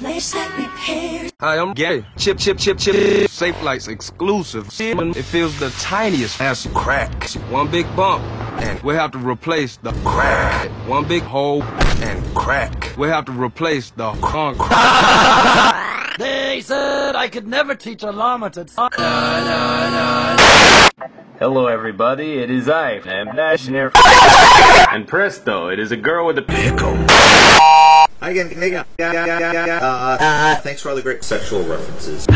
Fleshlight repairs. Hi, I'm Gary. Chip. Safe Light's exclusive. It feels the tiniest as crack. One big bump, and we'll have to replace the crack. One big hole, and crack. We'll have to replace the concrete. They said I could never teach a llama to talk. Hello everybody, it is I am Nash here. And presto, it is a girl with a pickle. Again, thanks for all the great sexual references.